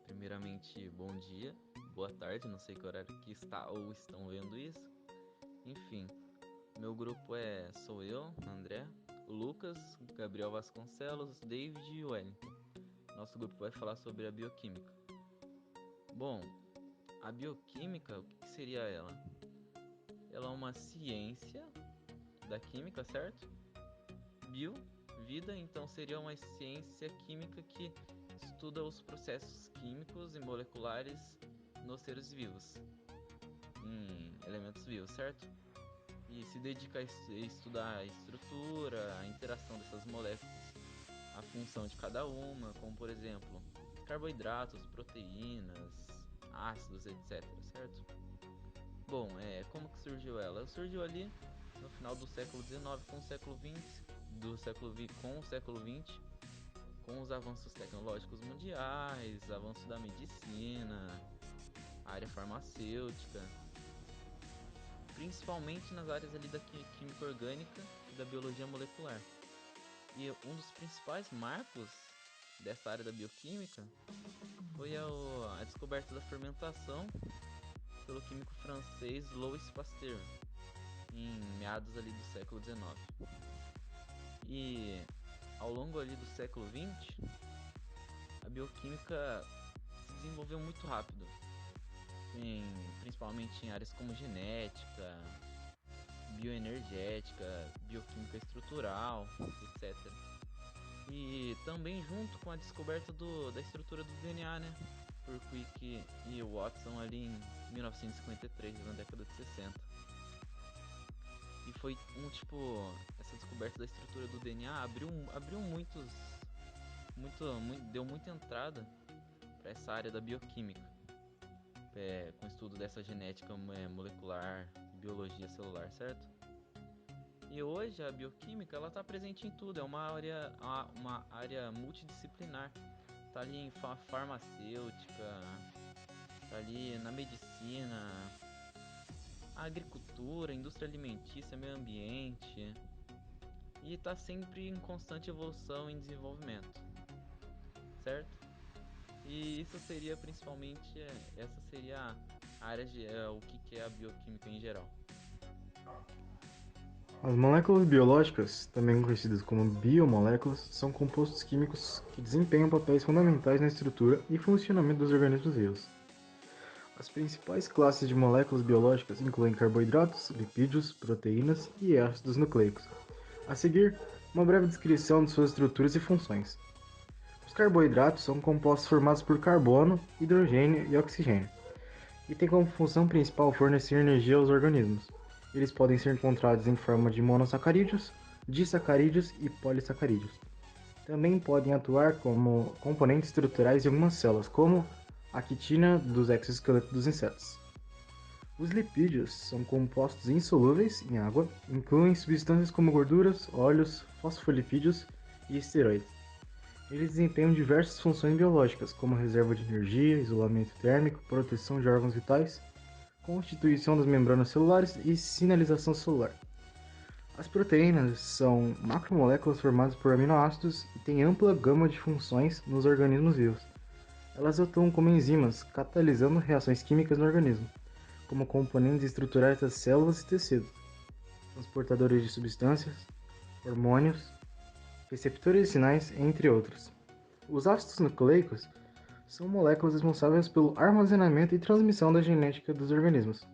Primeiramente, bom dia, boa tarde, não sei que horário que está ou estão vendo isso. Enfim, meu grupo sou eu, André, o Lucas, Gabriel Vasconcelos, David e Wellington. Nosso grupo vai falar sobre a bioquímica. Bom, a bioquímica, o que seria ela? Ela é uma ciência da química, certo? Bio, vida, então seria uma ciência química que estuda os processos químicos e moleculares nos seres vivos, em elementos vivos, certo? E se dedica a estudar a estrutura, a interação dessas moléculas, a função de cada uma, como por exemplo, carboidratos, proteínas, ácidos, etc, certo? Como que surgiu ela? Surgiu ali no final do século XIX com o século XX, com o século XX, com os avanços tecnológicos mundiais, avanço da medicina, a área farmacêutica, principalmente nas áreas ali da química orgânica e da biologia molecular. E um dos principais marcos dessa área da bioquímica foi a descoberta da fermentação pelo químico francês Louis Pasteur, em meados ali do século XIX. E ao longo ali do século XX, a bioquímica se desenvolveu muito rápido, principalmente em áreas como genética, bioenergética, bioquímica estrutural, etc. E também junto com a descoberta da estrutura do DNA, né? Por Crick e Watson ali em 1953, na década de 60. E foi essa descoberta da estrutura do DNA abriu deu muita entrada para essa área da bioquímica, com o estudo dessa genética molecular, biologia celular, certo? E hoje a bioquímica ela está presente em tudo, é uma área multidisciplinar. Tá ali em farmacêutica, tá ali na medicina, agricultura, indústria alimentícia, meio ambiente, e está sempre em constante evolução e desenvolvimento, certo? E isso seria principalmente, essa seria a área de o que é a bioquímica em geral. As moléculas biológicas, também conhecidas como biomoléculas, são compostos químicos que desempenham papéis fundamentais na estrutura e funcionamento dos organismos vivos. As principais classes de moléculas biológicas incluem carboidratos, lipídios, proteínas e ácidos nucleicos. A seguir, uma breve descrição de suas estruturas e funções. Os carboidratos são compostos formados por carbono, hidrogênio e oxigênio, e têm como função principal fornecer energia aos organismos. Eles podem ser encontrados em forma de monossacarídeos, disacarídeos e polissacarídeos. Também podem atuar como componentes estruturais em algumas células, como a quitina dos exoesqueletos dos insetos. Os lipídios são compostos insolúveis em água, incluem substâncias como gorduras, óleos, fosfolipídios e esteroides. Eles desempenham diversas funções biológicas, como reserva de energia, isolamento térmico, proteção de órgãos vitais, constituição das membranas celulares e sinalização celular. As proteínas são macromoléculas formadas por aminoácidos e têm ampla gama de funções nos organismos vivos. Elas atuam como enzimas, catalisando reações químicas no organismo, como componentes estruturais das células e tecidos, transportadores de substâncias, hormônios, receptores de sinais, entre outros. Os ácidos nucleicos são moléculas responsáveis pelo armazenamento e transmissão da genética dos organismos.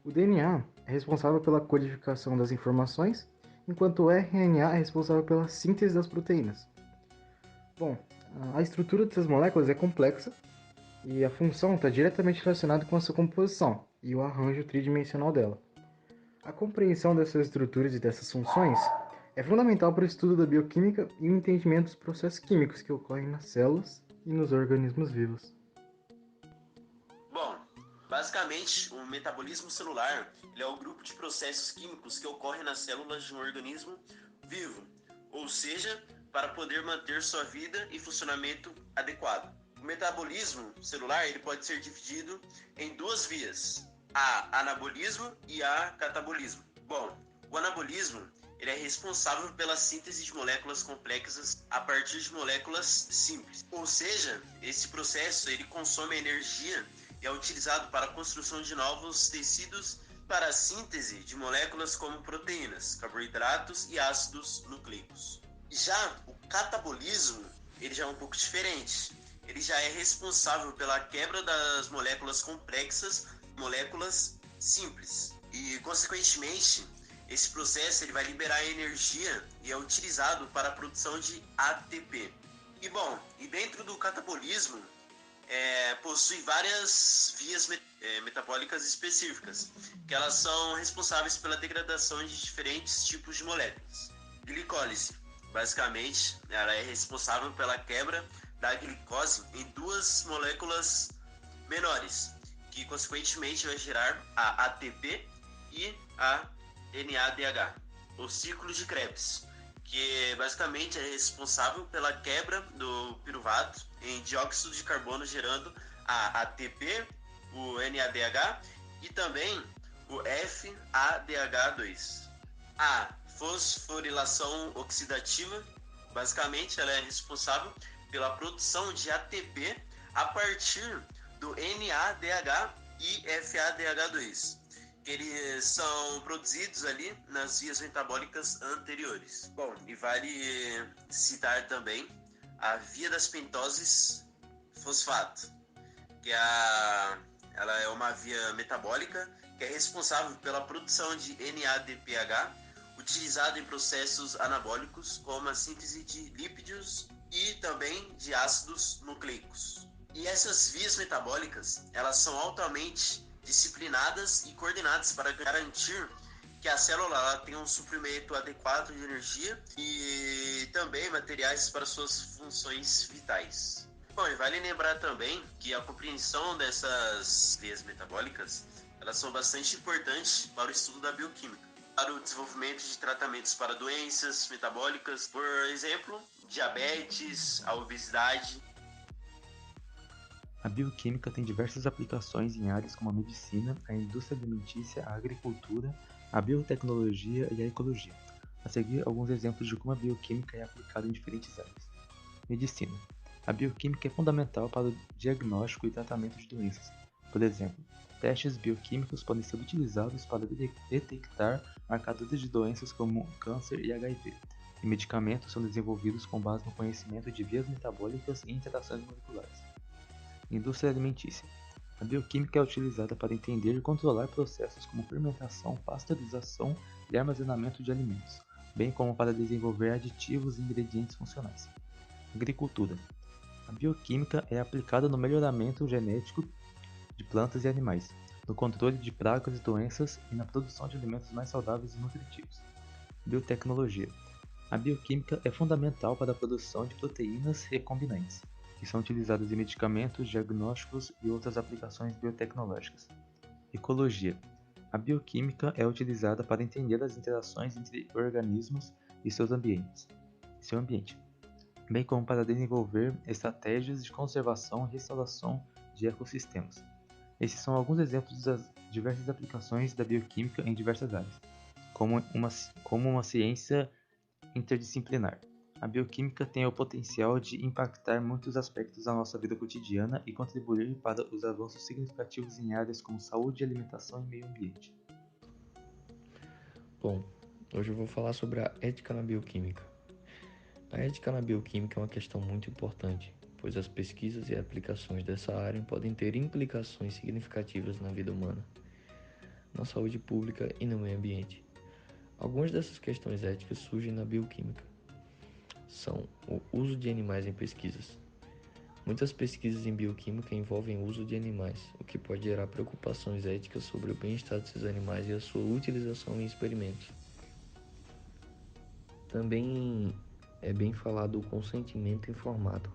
O DNA é responsável pela codificação das informações, enquanto o RNA é responsável pela síntese das proteínas. Bom, a estrutura dessas moléculas é complexa e a função está diretamente relacionada com a sua composição e o arranjo tridimensional dela. A compreensão dessas estruturas e dessas funções é fundamental para o estudo da bioquímica e o entendimento dos processos químicos que ocorrem nas células e nos organismos vivos. Bom, basicamente, o metabolismo celular ele é o grupo de processos químicos que ocorrem nas células de um organismo vivo, ou seja, para poder manter sua vida e funcionamento adequado. O metabolismo celular ele pode ser dividido em duas vias, a anabolismo e a catabolismo. Bom, o anabolismo ele é responsável pela síntese de moléculas complexas a partir de moléculas simples. Ou seja, esse processo ele consome energia e é utilizado para a construção de novos tecidos para a síntese de moléculas como proteínas, carboidratos e ácidos nucleicos. Já o catabolismo, ele já é um pouco diferente. Ele já é responsável pela quebra das moléculas complexas em moléculas simples. E, consequentemente, esse processo ele vai liberar energia e é utilizado para a produção de ATP. E dentro do catabolismo, possui várias vias metabólicas específicas, que elas são responsáveis pela degradação de diferentes tipos de moléculas. Glicólise, basicamente, ela é responsável pela quebra da glicose em duas moléculas menores, que consequentemente vai gerar a ATP e a NADH. O ciclo de Krebs, que basicamente é responsável pela quebra do piruvato em dióxido de carbono, gerando a ATP, o NADH e também o FADH2. A fosforilação oxidativa, basicamente ela é responsável pela produção de ATP a partir do NADH e FADH2, que eles são produzidos ali nas vias metabólicas anteriores. Bom, e vale citar também a via das pentoses fosfato, que ela é uma via metabólica que é responsável pela produção de NADPH, utilizado em processos anabólicos como a síntese de lipídios e também de ácidos nucleicos. E essas vias metabólicas, elas são altamente disciplinadas e coordenadas para garantir que a célula ela tenha um suprimento adequado de energia e também materiais para suas funções vitais. Bom, e vale lembrar também que a compreensão dessas vias metabólicas, elas são bastante importantes para o estudo da bioquímica, para o desenvolvimento de tratamentos para doenças metabólicas, por exemplo, diabetes, a obesidade. A bioquímica tem diversas aplicações em áreas como a medicina, a indústria alimentícia, a agricultura, a biotecnologia e a ecologia. A seguir, alguns exemplos de como a bioquímica é aplicada em diferentes áreas. Medicina. A bioquímica é fundamental para o diagnóstico e tratamento de doenças. Por exemplo, testes bioquímicos podem ser utilizados para detectar marcadores de doenças como câncer e HIV, e medicamentos são desenvolvidos com base no conhecimento de vias metabólicas e interações moleculares. Indústria alimentícia. A bioquímica é utilizada para entender e controlar processos como fermentação, pasteurização e armazenamento de alimentos, bem como para desenvolver aditivos e ingredientes funcionais. Agricultura. A bioquímica é aplicada no melhoramento genético de plantas e animais, no controle de pragas e doenças e na produção de alimentos mais saudáveis e nutritivos. Biotecnologia. A bioquímica é fundamental para a produção de proteínas recombinantes, que são utilizadas em medicamentos, diagnósticos e outras aplicações biotecnológicas. Ecologia. A bioquímica é utilizada para entender as interações entre organismos e seu ambiente, bem como para desenvolver estratégias de conservação e restauração de ecossistemas. Esses são alguns exemplos das diversas aplicações da bioquímica em diversas áreas, como uma ciência interdisciplinar. A bioquímica tem o potencial de impactar muitos aspectos da nossa vida cotidiana e contribuir para os avanços significativos em áreas como saúde, alimentação e meio ambiente. Bom, hoje eu vou falar sobre a ética na bioquímica. A ética na bioquímica é uma questão muito importante, pois as pesquisas e aplicações dessa área podem ter implicações significativas na vida humana, na saúde pública e no meio ambiente. Algumas dessas questões éticas surgem na bioquímica. São o uso de animais em pesquisas. Muitas pesquisas em bioquímica envolvem o uso de animais, o que pode gerar preocupações éticas sobre o bem-estar desses animais e a sua utilização em experimentos. Também é bem falado o consentimento informado.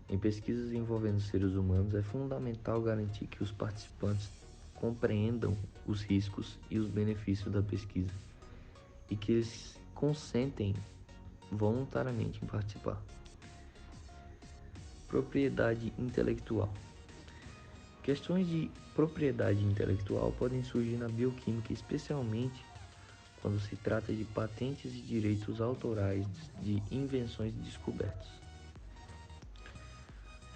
Em pesquisas envolvendo seres humanos, é fundamental garantir que os participantes compreendam os riscos e os benefícios da pesquisa e que eles consentem voluntariamente em participar. Propriedade intelectual. Questões de propriedade intelectual podem surgir na bioquímica, especialmente quando se trata de patentes e direitos autorais de invenções e descobertas.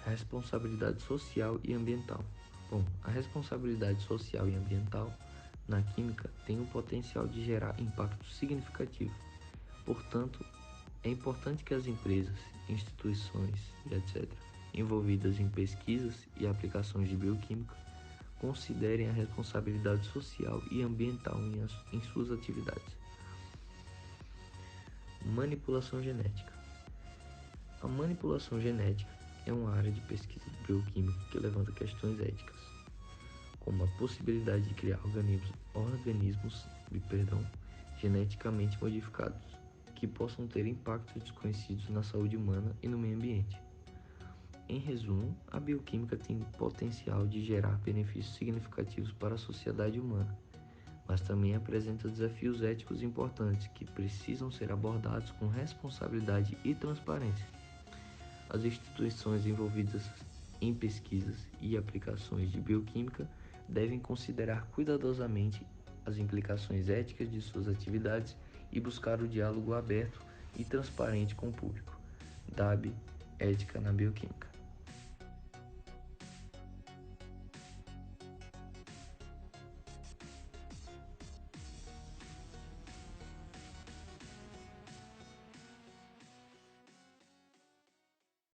Responsabilidade social e ambiental. Bom, a responsabilidade social e ambiental na química tem o potencial de gerar impacto significativo. Portanto, é importante que as empresas, instituições e etc., envolvidas em pesquisas e aplicações de bioquímica, considerem a responsabilidade social e ambiental em suas atividades. Manipulação genética. A manipulação genética é uma área de pesquisa de bioquímica que levanta questões éticas, como a possibilidade de criar organismos geneticamente modificados, que possam ter impactos desconhecidos na saúde humana e no meio ambiente. Em resumo, a bioquímica tem potencial de gerar benefícios significativos para a sociedade humana, mas também apresenta desafios éticos importantes que precisam ser abordados com responsabilidade e transparência. As instituições envolvidas em pesquisas e aplicações de bioquímica devem considerar cuidadosamente as implicações éticas de suas atividades e buscar o diálogo aberto e transparente com o público. DAB, Ética na Bioquímica.